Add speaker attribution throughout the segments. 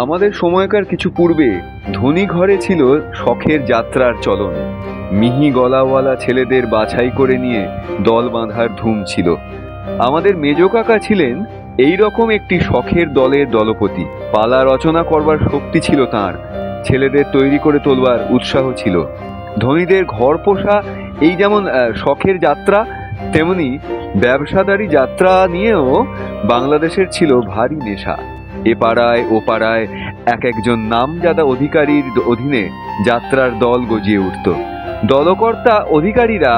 Speaker 1: আমাদের সময়কার কিছু পূর্বে ধনী ঘরে ছিল শখের যাত্রার চলন। মিহি গলাওয়ালা ছেলেদের বাছাই করে নিয়ে দল বাঁধার ধুম ছিল। আমাদের মেজ কাকা ছিলেন এই রকম একটি শখের দলের দলপতি। পালা রচনা করবার শক্তি ছিল তাঁর, ছেলেদের তৈরি করে তোলবার উৎসাহ ছিল। ধনীদের ঘর পোষা এই যেমন শখের যাত্রা, তেমনি ব্যবসাদারি যাত্রা নিয়েও বাংলাদেশের ছিল ভারী নেশা। এ পাড়ায় ও পাড়ায় এক একজন নামজাদা অধিকারীর অধীনে যাত্রার দল গজিয়ে উঠত। দলকর্তা অধিকারীরা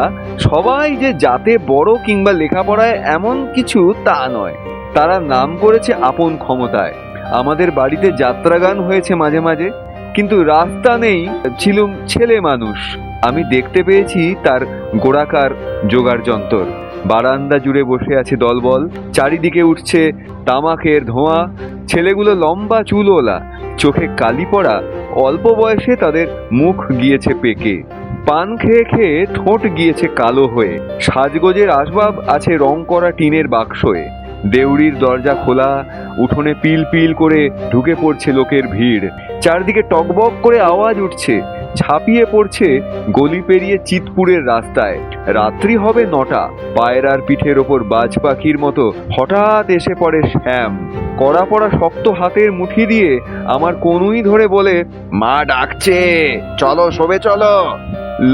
Speaker 1: সবাই যে জাতে বড় কিংবা লেখাপড়ায় এমন কিছু তা নয়, তারা নাম করেছে আপন ক্ষমতায়। আমাদের বাড়িতে যাত্রাগান হয়েছে মাঝে মাঝে, কিন্তু রাস্তা নেই, ছিলুম ছেলে মানুষ। আমি দেখতে পেয়েছি তার গোড়াকার জোগাড় যন্তর। বারান্দা জুড়ে বসে আছে দলবল, চারিদিকে উঠছে তামাকের ধোঁয়া। ছেলেগুলো লম্বা চুলওয়ালা, চোখে কালি পড়া, অল্প বয়সে তাদের মুখ গিয়েছে পেকে, পান খেয়ে খেয়ে ঠোঁট গিয়েছে কালো হয়ে। সাজগোজের আসবাব আছে রং করা টিনের বাক্সয়ে। দেউড়ির দরজা খোলা, উঠোনে পিল পিল করে ঢুকে পড়ছে লোকের ভিড়। চারদিকে টকবক করে আওয়াজ উঠছে, ঝাঁপিয়ে পড়ছে গলি পেরিয়ে চিতপুরের রাস্তায়। রাত্রি হবে 9টা। পায়রার পিঠের ওপর বাজ পাখির মতো হঠাৎ এসে পড়ে শ্যাম। কড়া পড়া শক্ত হাতের মুঠি দিয়ে আমার কনুই ধরে বলে, মা ডাকছে, চলো শোবে চলো।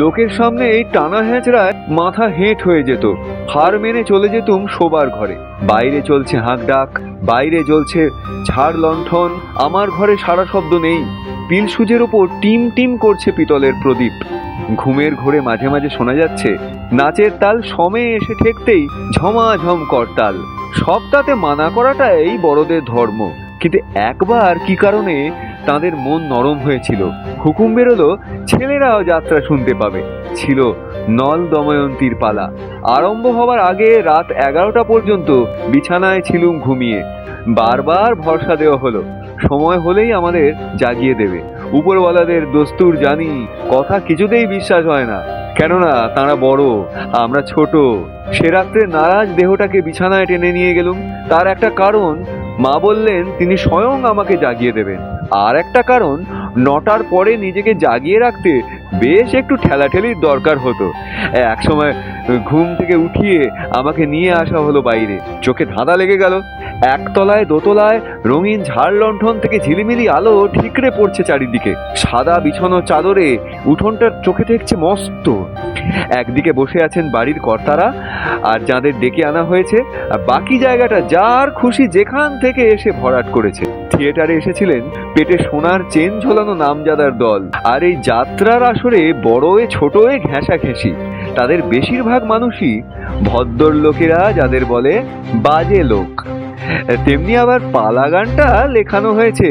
Speaker 1: লোকের সামনে এই টানা হেঁচড়ায় মাথা হেঁট হয়ে যেত। হার মেনে চলে যেতুম শোবার ঘরে। বাইরে চলছে হাঁক ডাক, বাইরে জ্বলছে ঝাড় লণ্ঠন। আমার ঘরে সারা শব্দ নেই। পিল সুজের ওপর টিম টিম করছে পিতলের প্রদীপ। ঘুমের ঘোরে মাঝে মাঝে শোনা যাচ্ছে নাচের তাল সময়ে এসে ঠেকতেই ঝমাঝম করতাল। সবটাতে মানা করাটাই বড়দের ধর্ম। কিন্তু একবার কি কারণে তাদের মন নরম হয়েছিল। হুকুম বেরোলো ছেলেরাও যাত্রা শুনতে পাবে। ছিল নল দময়ন্তীর পালা। আরম্ভ হবার আগে রাত 11টা পর্যন্ত বিছানায় ছিলুম ঘুমিয়ে। বারবার ভরসা দেওয়া হলো সময় হলেই আমাদের জাগিয়ে দেবে। উপরওয়ালাদের দস্তুর জানি, কথা কিছুতেই বিশ্বাস হয় না, কেননা তারা বড়, আমরা ছোট। সে রাত্রে নারাজ দেহটাকে বিছানায় টেনে নিয়ে গেলুম। তার একটা কারণ, মা বললেন তিনি স্বয়ং আমাকে জাগিয়ে দেবেন। আর একটা কারণ, 9টার পরে নিজেকে জাগিয়ে রাখতে বেশ একটু ঠেলাঠেলির দরকার হতো। এক সময় ঘুম থেকে উঠিয়ে আমাকে নিয়ে আসা হলো বাইরে। চোখে ধাঁধা লেগে গেল। একতলায় দোতলায় রঙিন ঝাড় লণ্ঠন থেকে ঝিলিমিলি আলো ঠিকরে পড়ছে চারিদিকে। সাদা বিছানো চাদরে উঠোনটার চোখে ঠেকছে মস্ত। একদিকে বসে আছেন বাড়ির কর্তারা আর যাদের ডেকে আনা হয়েছে, আর বাকি জায়গাটা যার খুশি যেখান থেকে এসে ভরাট করেছে। থিয়েটারে এসেছিলেন পেটে সোনার চেন ঝোলানো নামজাদার দল। আর এই যাত্রার আসরে বড়য়ে ছোটয়ে ঘেঁষাঘেঁষি। তাদের বেশিরভাগ মানুষই ভদ্রলোকেরা, যাদের বলে বাজে লোক। তেমনি আবার পালা গানটা লেখানো হয়েছে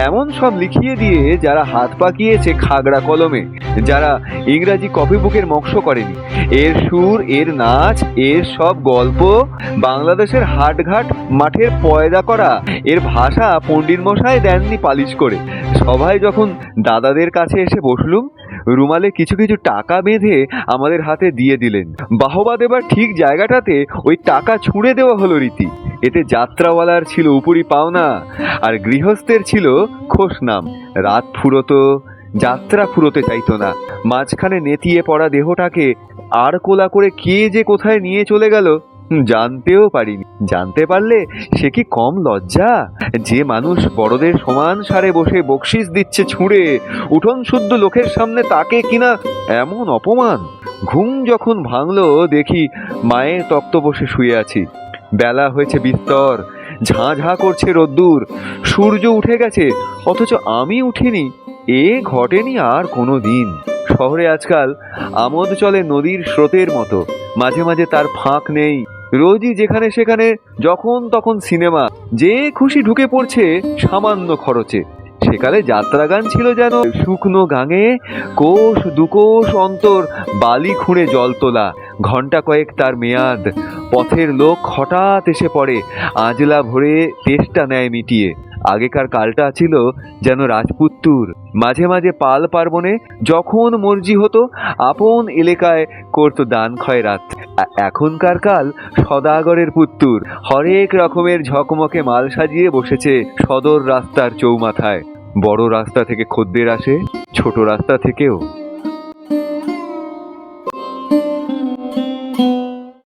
Speaker 1: এমন সব লিখিয়ে দিয়ে যারা হাত পাকিয়েছে খাগড়া কলমে, যারা ইংরাজি কপি বুকের মক্ষ করেনি। এর সুর, এর নাচ, এর সব গল্প বাংলাদেশের হাটঘাট মাঠের পয়দা করা। এর ভাষা পণ্ডিত মশাই দেননি পালিশ করে। সবাই যখন দাদাদের কাছে এসে বসলুম, রুমালে কিছু কিছু টাকা বেঁধে আমাদের হাতে দিয়ে দিলেন। বাহবা দেবার ঠিক জায়গাটাতে ওই টাকা ছুঁড়ে দেওয়া হলো রীতি। এতে যাত্রাওয়ালার ছিল উপরি পাওনা, আর গৃহস্থের ছিল খোশ নাম। রাত ফুরোতো, যাত্রা ফুরোতে চাইতো না। মাঝখানে নেতিয়ে পড়া দেহটাকে আর কোলা করে কে যে কোথায় নিয়ে চলে গেল জানতেও পারিনি। জানতে পারলে সে কি কম লজ্জা? যে মানুষ বড়দের সমান সারে বসে বকশিস দিচ্ছে ছুঁড়ে উঠোন শুদ্ধ লোকের সামনে, তাকে কিনা এমন অপমান। ঘুম যখন ভাঙলো দেখি মায়ের তক্ত বসে শুয়ে আছি। বেলা হয়েছে বিস্তর, ঝাঁ ঝাঁ করছে রোদ্দুর, সূর্য উঠে গেছে, অথচ আমি উঠিনি। এ ঘটেনি আর কোনো দিন। শহরে আজকাল আমোদ চলে নদীর স্রোতের মতো, মাঝে মাঝে তার ফাঁক নেই। রোজই যেখানে সেখানে যখন তখন সিনেমা, যে খুশি ঢুকে পড়ছে সামান্য খরচে। সেকালে যাত্রাগান ছিল যেন শুকনো গাঙে কোষ দুকোষ অন্তর বালি খুঁড়ে জল তোলা। ঘন্টা কয়েক তার মেয়াদ। পথের লোক হঠাৎ এসে পড়ে, আজলা ভরে তেষ্টা নেয় মিটিয়ে। আগেকার কালটা ছিল যেন রাজপুত্তুর। মাঝে মাঝে পাল পার্বণে যখন মর্জি হতো আপন এলাকায় করতো দান খয়রাত। এখনকার কাল সদাগরের পুত্তুর, হরেক রকমের ঝকমকে মাল সাজিয়ে বসেছে সদর রাস্তার চৌমাথায়। বড় রাস্তা থেকে খদ্দের আসে, ছোট রাস্তা থেকেও।